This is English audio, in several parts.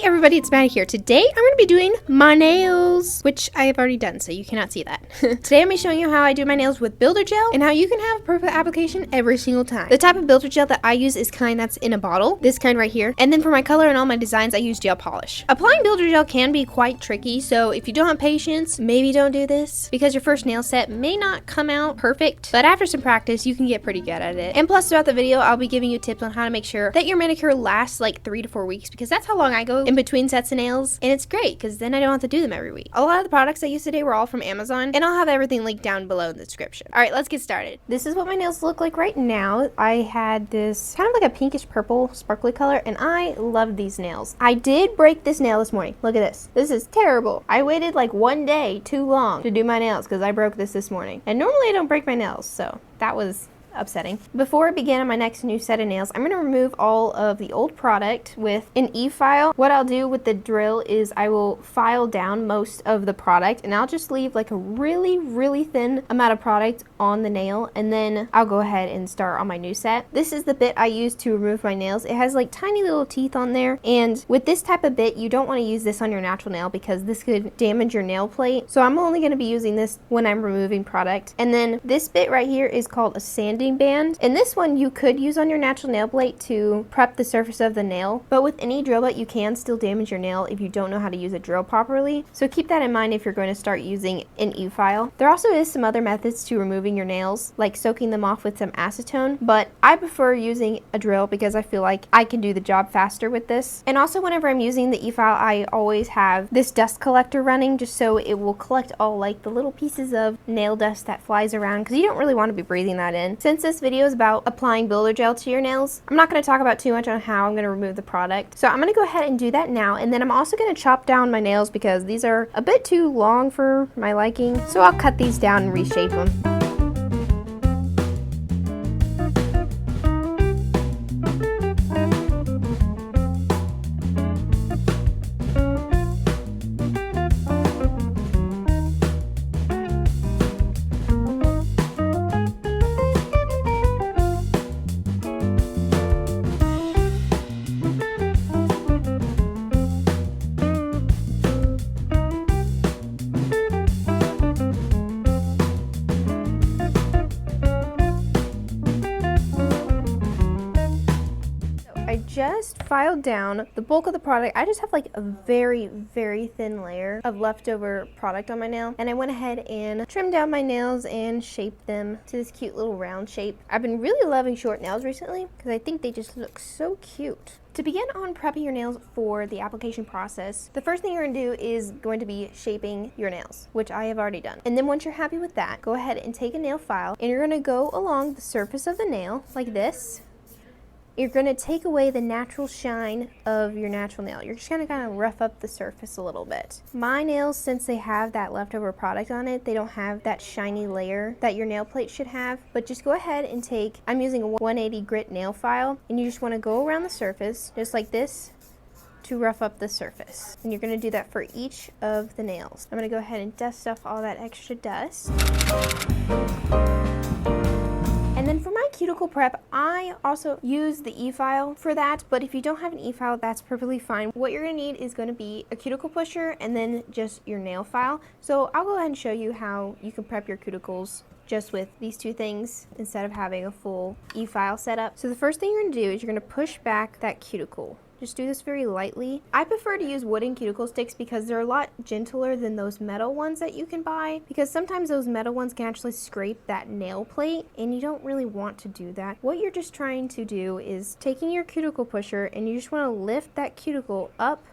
Everybody, it's Maddie here. Today I'm going to be doing my nails, which I have already done, so you cannot see that. Today I'm going to be showing you how I do my nails with builder gel and how you can have perfect application every single time. The type of builder gel that I use is kind that's in a bottle, this kind right here. And then for my color and all my designs, I use gel polish. Applying builder gel can be quite tricky, so if you don't have patience, maybe don't do this because your first nail set may not come out perfect, but after some practice, you can get pretty good at it. And plus, throughout the video, I'll be giving you tips on how to make sure that your manicure lasts like 3 to 4 weeks because that's how long I go in between sets of nails, and it's great because then I don't have to do them every week. A lot of the products I used today were all from Amazon, and I'll have everything linked down below in the description. All right, let's get started. This is what my nails look like right now. I had this kind of like a pinkish purple sparkly color, and I love these nails. I did break this nail this morning. Look at this. This is terrible. I waited like one day too long to do my nails because I broke this morning, and normally I don't break my nails, so that was upsetting. Before I begin on my next new set of nails, I'm going to remove all of the old product with an e-file. What I'll do with the drill is I will file down most of the product, and I'll just leave like a really thin amount of product on the nail, and then I'll go ahead and start on my new set. This is the bit I use to remove my nails. It has like tiny little teeth on there, and with this type of bit, you don't want to use this on your natural nail because this could damage your nail plate. So I'm only going to be using this when I'm removing product. And then this bit right here is called a sanding band, and this one you could use on your natural nail plate to prep the surface of the nail, but with any drill bit you can still damage your nail if you don't know how to use a drill properly, so keep that in mind if you're going to start using an e-file. There also is some other methods to removing your nails, like soaking them off with some acetone, but I prefer using a drill because I feel like I can do the job faster with this. And also whenever I'm using the e-file, I always have this dust collector running just so it will collect all like the little pieces of nail dust that flies around, because you don't really want to be breathing that in. Since this video is about applying builder gel to your nails, I'm not going to talk about too much on how I'm going to remove the product. So I'm going to go ahead and do that now, and then I'm also going to chop down my nails because these are a bit too long for my liking. So I'll cut these down and reshape them. I just filed down the bulk of the product. I just have like a very thin layer of leftover product on my nail, and I went ahead and trimmed down my nails and shaped them to this cute little round shape. I've been really loving short nails recently because I think they just look so cute. To begin on prepping your nails for the application process, the first thing you're going to do is going to be shaping your nails, which I have already done. And then once you're happy with that, go ahead and take a nail file, and you're going to go along the surface of the nail like this. You're going to take away the natural shine of your natural nail. You're just going to kind of rough up the surface a little bit. My nails, since they have that leftover product on it, they don't have that shiny layer that your nail plate should have. But just go ahead and take, I'm using a 180 grit nail file, and you just want to go around the surface just like this to rough up the surface. And you're going to do that for each of the nails. I'm going to go ahead and dust off all that extra dust. And then for my cuticle prep, I also use the e-file for that, but if you don't have an e-file, that's perfectly fine. What you're going to need is going to be a cuticle pusher and then just your nail file. So I'll go ahead and show you how you can prep your cuticles just with these two things instead of having a full e-file setup. So the first thing you're going to do is you're going to push back that cuticle. Just do this very lightly. I prefer to use wooden cuticle sticks because they're a lot gentler than those metal ones that you can buy, because sometimes those metal ones can actually scrape that nail plate, and you don't really want to do that. What you're just trying to do is taking your cuticle pusher, and you just want to lift that cuticle up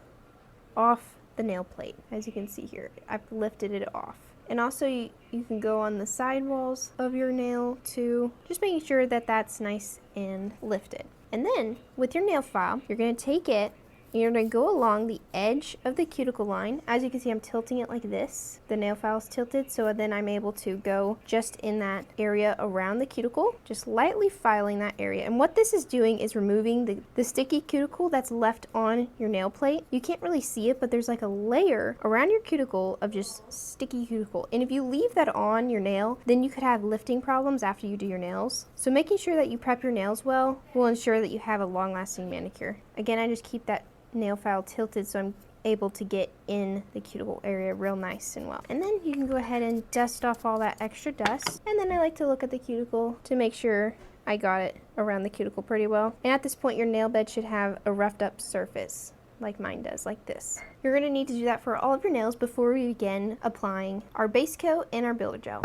off the nail plate. As you can see here, I've lifted it off. And also you can go on the side walls of your nail too, just making sure that that's nice and lifted. And then with your nail file, you're going to take it and you're going to go along the edge of the cuticle line. As you can see, I'm tilting it like this. The nail file is tilted, so then I'm able to go just in that area around the cuticle, just lightly filing that area. And what this is doing is removing the sticky cuticle that's left on your nail plate. You can't really see it, but there's like a layer around your cuticle of just sticky cuticle. And if you leave that on your nail, then you could have lifting problems after you do your nails. So making sure that you prep your nails well will ensure that you have a long-lasting manicure. Again, I just keep that nail file tilted so I'm able to get in the cuticle area real nice and well. And then you can go ahead and dust off all that extra dust. And then I like to look at the cuticle to make sure I got it around the cuticle pretty well. And at this point, your nail bed should have a roughed up surface like mine does, like this. You're gonna need to do that for all of your nails before we begin applying our base coat and our builder gel.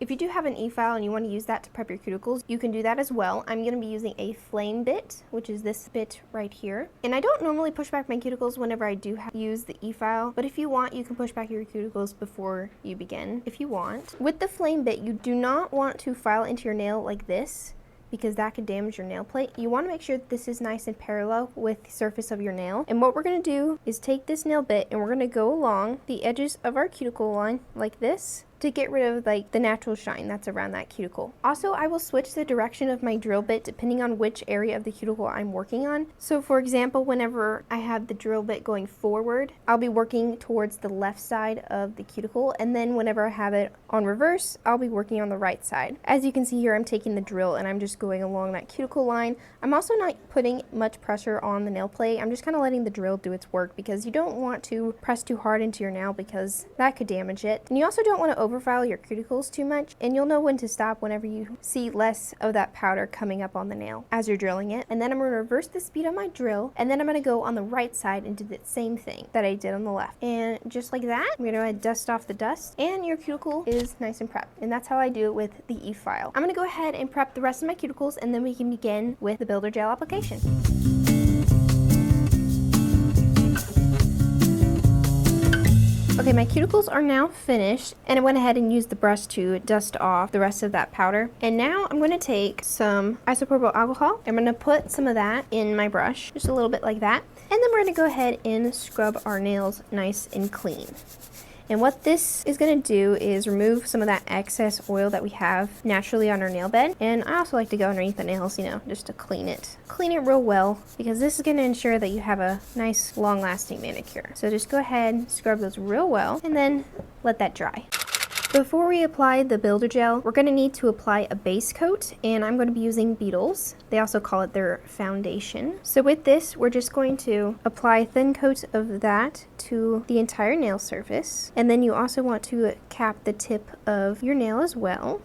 If you do have an e-file and you want to use that to prep your cuticles, you can do that as well. I'm going to be using a flame bit, which is this bit right here. And I don't normally push back my cuticles whenever I do use the e-file, but if you want, you can push back your cuticles before you begin, if you want. With the flame bit, you do not want to file into your nail like this, because that could damage your nail plate. You want to make sure that this is nice and parallel with the surface of your nail. And what we're going to do is take this nail bit and we're going to go along the edges of our cuticle line like this to get rid of like the natural shine that's around that cuticle. Also, I will switch the direction of my drill bit depending on which area of the cuticle I'm working on. So for example, whenever I have the drill bit going forward, I'll be working towards the left side of the cuticle, and then whenever I have it on reverse, I'll be working on the right side. As you can see here, I'm taking the drill and I'm just going along that cuticle line. I'm also not putting much pressure on the nail plate. I'm just kind of letting the drill do its work, because you don't want to press too hard into your nail because that could damage it. And you also don't want to overfile your cuticles too much, and you'll know when to stop whenever you see less of that powder coming up on the nail as you're drilling it. And then I'm going to reverse the speed on my drill, and then I'm going to go on the right side and do the same thing that I did on the left. And just like that, I'm going to dust off the dust, and your cuticle is nice and prepped. And that's how I do it with the e-file. I'm going to go ahead and prep the rest of my cuticles, and then we can begin with the builder gel application. Okay, my cuticles are now finished, and I went ahead and used the brush to dust off the rest of that powder. And now I'm going to take some isopropyl alcohol. I'm going to put some of that in my brush, just a little bit like that. And then we're going to go ahead and scrub our nails nice and clean. And what this is going to do is remove some of that excess oil that we have naturally on our nail bed. And I also like to go underneath the nails, you know, just to clean it. Clean it real well, because this is going to ensure that you have a nice long-lasting manicure. So just go ahead, scrub those real well, and then let that dry. Before we apply the builder gel, we're going to need to apply a base coat, and I'm going to be using Beetles. They also call it their foundation. So with this, we're just going to apply a thin coat of that to the entire nail surface. And then you also want to cap the tip of your nail as well,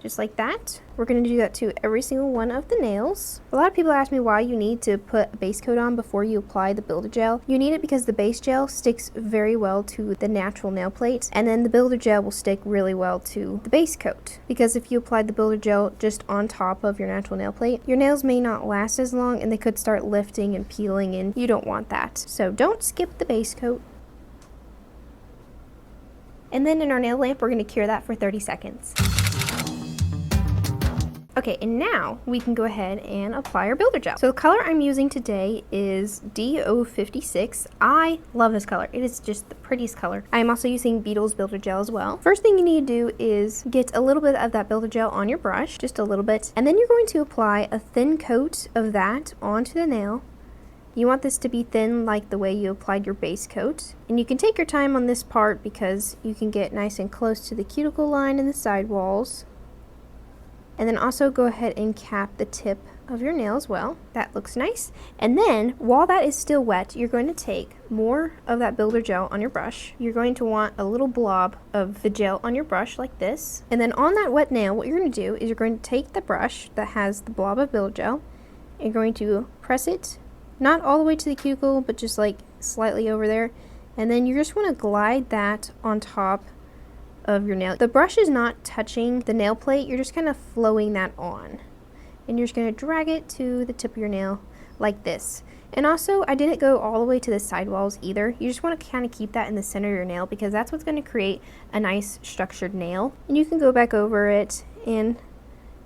just like that. We're going to do that to every single one of the nails. A lot of people ask me why you need to put a base coat on before you apply the builder gel. You need it because the base gel sticks very well to the natural nail plate, and then the builder gel will stick really well to the base coat. Because if you apply the builder gel just on top of your natural nail plate, your nails may not last as long and they could start lifting and peeling, and you don't want that. So don't skip the base coat. And then in our nail lamp, we're going to cure that for 30 seconds. Okay, and now we can go ahead and apply our builder gel. So the color I'm using today is DO56. I love this color. It is just the prettiest color. I'm also using Beetles builder gel as well. First thing you need to do is get a little bit of that builder gel on your brush, just a little bit, and then you're going to apply a thin coat of that onto the nail. You want this to be thin like the way you applied your base coat. And you can take your time on this part because you can get nice and close to the cuticle line and the side walls. And then also go ahead and cap the tip of your nail as well. That looks nice. And then while that is still wet, you're going to take more of that builder gel on your brush. You're going to want a little blob of the gel on your brush like this. And then on that wet nail, what you're going to do is you're going to take the brush that has the blob of builder gel and you're going to press it, not all the way to the cuticle, but just like slightly over there. And then you just want to glide that on top of your nail. The brush is not touching the nail plate, you're just kind of flowing that on. And you're just going to drag it to the tip of your nail like this. And also, I didn't go all the way to the side walls either. You just want to kind of keep that in the center of your nail because that's what's going to create a nice structured nail. And you can go back over it and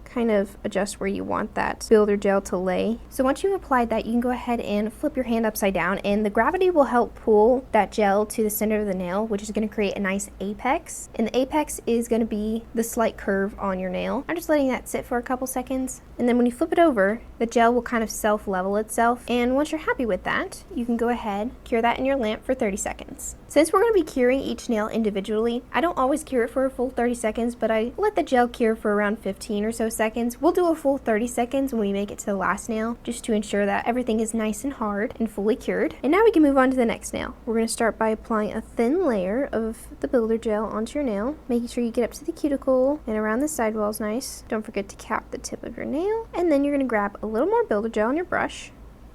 kind of adjust where you want that builder gel to lay. So once you've applied that, you can go ahead and flip your hand upside down, and the gravity will help pull that gel to the center of the nail, which is going to create a nice apex. And the apex is going to be the slight curve on your nail. I'm just letting that sit for a couple seconds, and then when you flip it over, the gel will kind of self-level itself. And once you're happy with that, you can go ahead, cure that in your lamp for 30 seconds. Since we're going to be curing each nail individually, I don't always cure it for a full 30 seconds, but I let the gel cure for around 15 or so seconds seconds. We'll do a full 30 seconds when we make it to the last nail, just to ensure that everything is nice and hard and fully cured. And now we can move on to the next nail. We're going to start by applying a thin layer of the builder gel onto your nail, making sure you get up to the cuticle and around the sidewalls nice. Don't forget to cap the tip of your nail. And then you're going to grab a little more builder gel on your brush,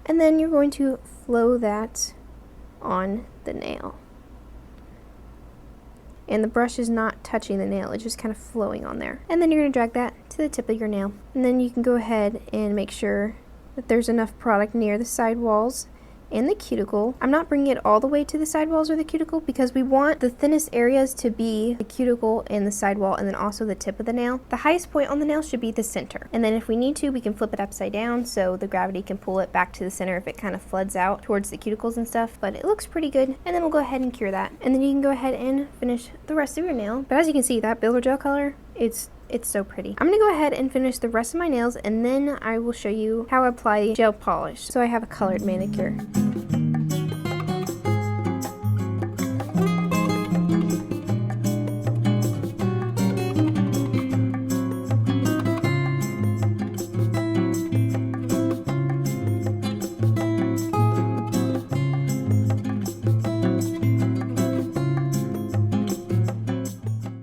and then you're going to flow that on the nail. And the brush is not touching the nail, it's just kind of flowing on there. And then you're going to drag that to the tip of your nail. And then you can go ahead and make sure that there's enough product near the sidewalls and the cuticle. I'm not bringing it all the way to the sidewalls or the cuticle because we want the thinnest areas to be the cuticle and the sidewall, and then also the tip of the nail. The highest point on the nail should be the center. And then if we need to, we can flip it upside down so the gravity can pull it back to the center if it kind of floods out towards the cuticles and stuff. But it looks pretty good. And then we'll go ahead and cure that. And then you can go ahead and finish the rest of your nail. But as you can see, that builder gel color, it's so pretty. I'm gonna go ahead and finish the rest of my nails, and then I will show you how I apply gel polish so I have a colored manicure.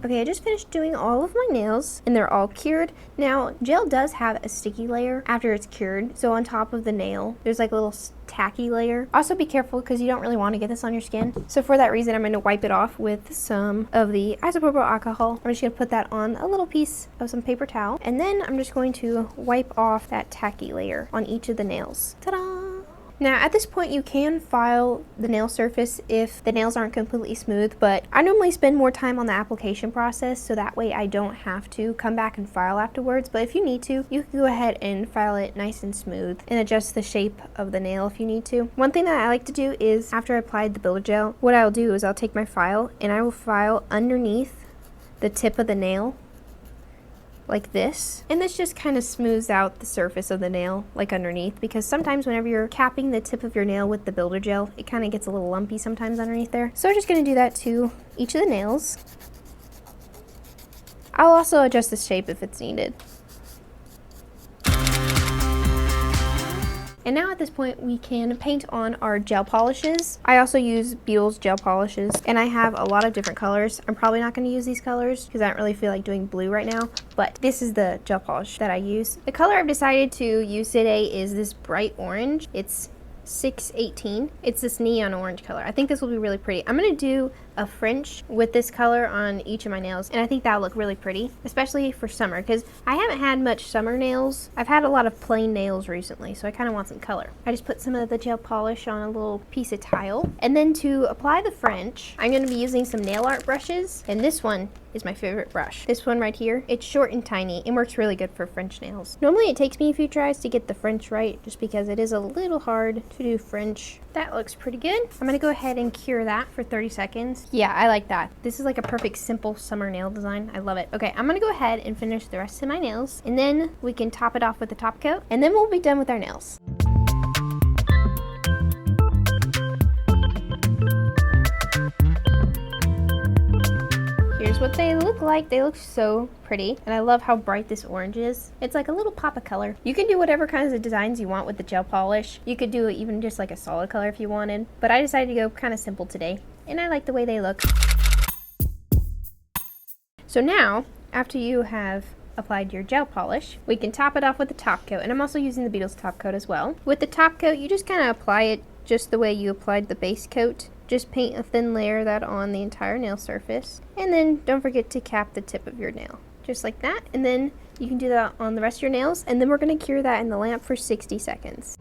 Okay, I just finished doing all of my nails and they're all cured. Now, gel does have a sticky layer after it's cured. So on top of the nail, there's like a little tacky layer. Also be careful because you don't really want to get this on your skin. So for that reason, I'm going to wipe it off with some of the isopropyl alcohol. I'm just going to put that on a little piece of some paper towel. And then I'm just going to wipe off that tacky layer on each of the nails. Ta-da! Now at this point you can file the nail surface if the nails aren't completely smooth, but I normally spend more time on the application process so that way I don't have to come back and file afterwards. But if you need to, you can go ahead and file it nice and smooth and adjust the shape of the nail if you need to. One thing that I like to do is after I applied the builder gel, what I'll do is I'll take my file and I will file underneath the tip of the nail like this, and this just kind of smooths out the surface of the nail like underneath, because sometimes whenever you're capping the tip of your nail with the builder gel, it kind of gets a little lumpy sometimes underneath there. So we're just going to do that to each of the nails. I'll also adjust the shape if it's needed. And now at this point we can paint on our gel polishes. I also use Beetle's gel polishes, and I have a lot of different colors. I'm probably not going to use these colors because I don't really feel like doing blue right now, but this is the gel polish that I use. The color I've decided to use today is this bright orange. It's 618. It's this neon orange color. I think this will be really pretty. I'm going to do a French with this color on each of my nails, and I think that'll look really pretty, especially for summer, because I haven't had much summer nails. I've had a lot of plain nails recently, so I kind of want some color. I just put some of the gel polish on a little piece of tile, and then to apply the French, I'm going to be using some nail art brushes, and this one is my favorite brush. This one right here, it's short and tiny. It works really good for French nails. Normally it takes me a few tries to get the French right, just because it is a little hard to do French. That looks pretty good. I'm gonna go ahead and cure that for 30 seconds. Yeah, I like that. This is like a perfect simple summer nail design. I love it. Okay, I'm gonna go ahead and finish the rest of my nails, and then we can top it off with the top coat, and then we'll be done with our nails. Here's what they look like. They look so pretty, and I love how bright this orange is. It's like a little pop of color. You can do whatever kinds of designs you want with the gel polish. You could do even just like a solid color if you wanted, but I decided to go kind of simple today, and I like the way they look. So now, after you have applied your gel polish, we can top it off with the top coat, and I'm also using the Beetle's top coat as well. With the top coat, you just kind of apply it just the way you applied the base coat. Just paint a thin layer of that on the entire nail surface, and then don't forget to cap the tip of your nail, just like that. And then you can do that on the rest of your nails, and then we're going to cure that in the lamp for 60 seconds.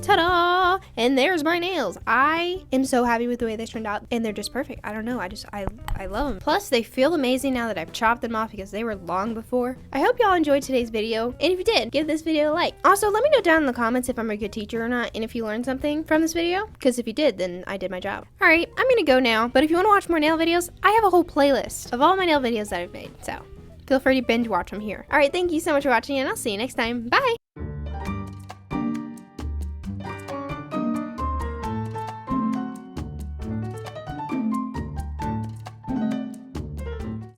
Ta-da! And there's my nails. I am so happy with the way they turned out, and they're just perfect. I don't know, I love them. Plus, they feel amazing now that I've chopped them off because they were long before. I hope y'all enjoyed today's video, and if you did, give this video a like. Also, let me know down in the comments if I'm a good teacher or not, and if you learned something from this video, because if you did, then I did my job. Alright, I'm gonna go now, but if you want to watch more nail videos, I have a whole playlist of all my nail videos that I've made, so feel free to binge watch them here. Alright, thank you so much for watching, and I'll see you next time. Bye!